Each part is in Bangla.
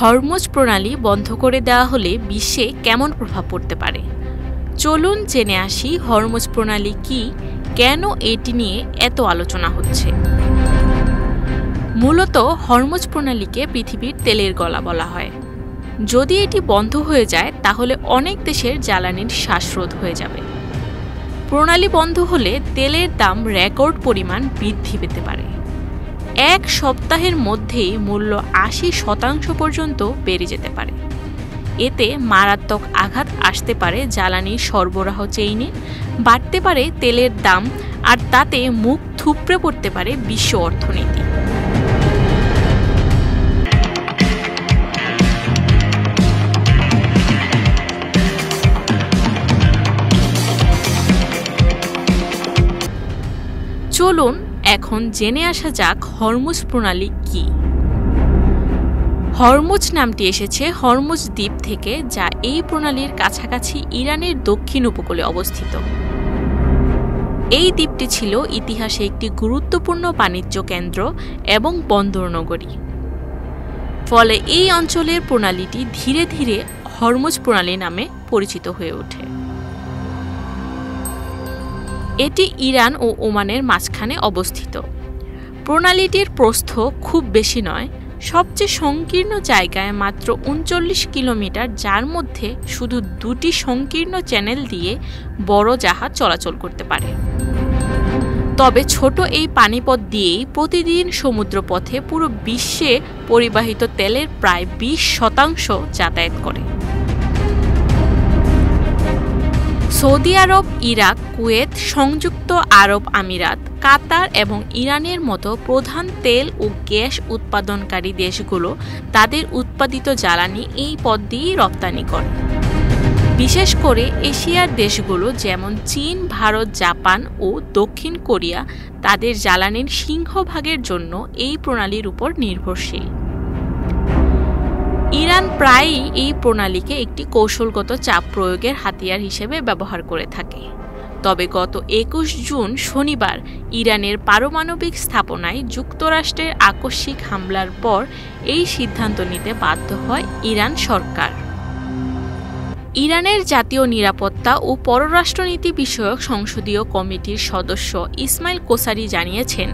হরমুজ প্রণালী বন্ধ করে দেওয়া হলে বিশ্বে কেমন প্রভাব পড়তে পারে? চলুন জেনে আসি হরমুজ প্রণালী কি, কেন এটি নিয়ে এত আলোচনা হচ্ছে। মূলত হরমুজ প্রণালীকে পৃথিবীর তেলের গলা বলা হয়। যদি এটি বন্ধ হয়ে যায় তাহলে অনেক দেশের জ্বালানির শ্বাসরোধ হয়ে যাবে। প্রণালী বন্ধ হলে তেলের দাম রেকর্ড পরিমাণ বৃদ্ধি পেতে পারে। এক সপ্তাহের মধ্যেই মূল্য ৮০% পর্যন্ত বেড়ে যেতে পারে। এতে মারাত্মক আঘাত আসতে পারে জ্বালানির সরবরাহ চেইনে, বাড়তে পারে তেলের দাম, আর তাতে মুখ থুবড়ে পড়তে পারে বিশ্ব অর্থনীতি। চলুন এখন জেনে আসা যাক হরমুজ প্রণালী কি। হরমুজ নামটি এসেছে হরমুজ দ্বীপ থেকে, যা এই প্রণালীর কাছাকাছি ইরানের দক্ষিণ উপকূলে অবস্থিত। এই দ্বীপটি ছিল ইতিহাসে একটি গুরুত্বপূর্ণ বাণিজ্য কেন্দ্র এবং বন্দর নগরী। ফলে এই অঞ্চলের প্রণালীটি ধীরে ধীরে হরমুজ প্রণালী নামে পরিচিত হয়ে ওঠে। এটি ইরান ও ওমানের মাঝখানে অবস্থিত। প্রণালীটির প্রস্থ খুব বেশি নয়, সবচেয়ে সংকীর্ণ জায়গায় মাত্র ৩৯ কিলোমিটার, যার মধ্যে শুধু ২টি সংকীর্ণ চ্যানেল দিয়ে বড় জাহাজ চলাচল করতে পারে। তবে ছোট এই পানিপথ দিয়েই প্রতিদিন সমুদ্রপথে পুরো বিশ্বে পরিবাহিত তেলের প্রায় ২০% যাতায়াত করে। সৌদি আরব, ইরাক, কুয়েত, সংযুক্ত আরব আমিরাত, কাতার এবং ইরানের মতো প্রধান তেল ও গ্যাস উৎপাদনকারী দেশগুলো তাদের উৎপাদিত জ্বালানি এই পথ দিয়েই রপ্তানি করে। বিশেষ করে এশিয়ার দেশগুলো যেমন চীন, ভারত, জাপান ও দক্ষিণ কোরিয়া তাদের জ্বালানির সিংহভাগের জন্য এই প্রণালীর উপর নির্ভরশীল। ইরান প্রায়ই এই প্রণালীকে একটি কৌশলগত চাপ প্রয়োগের হাতিয়ার হিসেবে ব্যবহার করে থাকে। তবে গত ২১ জুন শনিবার ইরানের পারমাণবিক স্থাপনায় যুক্তরাষ্ট্রের আকস্মিক হামলার পর এই সিদ্ধান্ত নিতে বাধ্য হয় ইরান সরকার। ইরানের জাতীয় নিরাপত্তা ও পররাষ্ট্রনীতি বিষয়ক সংসদীয় কমিটির সদস্য ইসমাইল কোসারি জানিয়েছেন,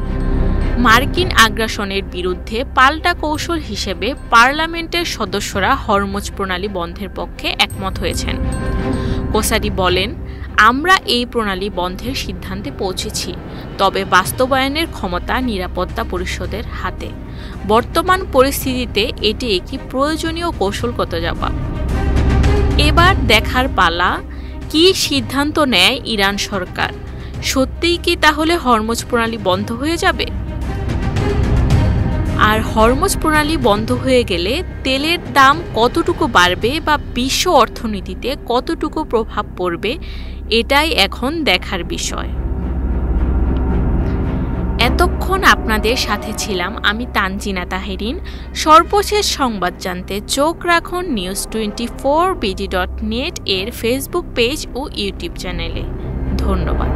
মার্কিন আগ্রাসনের বিরুদ্ধে পাল্টা কৌশল হিসেবে পার্লামেন্টের সদস্যরা হরমুজ প্রণালী বন্ধের পক্ষে একমত হয়েছেন। কোসারি বলেন, আমরা এই প্রণালী বন্ধের সিদ্ধান্তে পৌঁছেছি, তবে বাস্তবায়নের ক্ষমতা নিরাপত্তা পরিষদের হাতে। বর্তমান পরিস্থিতিতে এটি একটি প্রয়োজনীয় কৌশলগত জবাব। এবার দেখার পালা, কি সিদ্ধান্ত নেয় ইরান সরকার। সত্যিই কি তাহলে হরমুজ প্রণালী বন্ধ হয়ে যাবে? আর হরমুজ প্রণালী বন্ধ হয়ে গেলে তেলের দাম কতটুকু বাড়বে বা বিশ্ব অর্থনীতিতে কতটুকু প্রভাব পড়বে, এটাই এখন দেখার বিষয়। এতক্ষণ আপনাদের সাথে ছিলাম আমি তানজিনা তাহেরিন। সর্বশেষ সংবাদ জানতে চোখ রাখুন news24bd.net এর ফেসবুক পেজ ও ইউটিউব চ্যানেলে। ধন্যবাদ।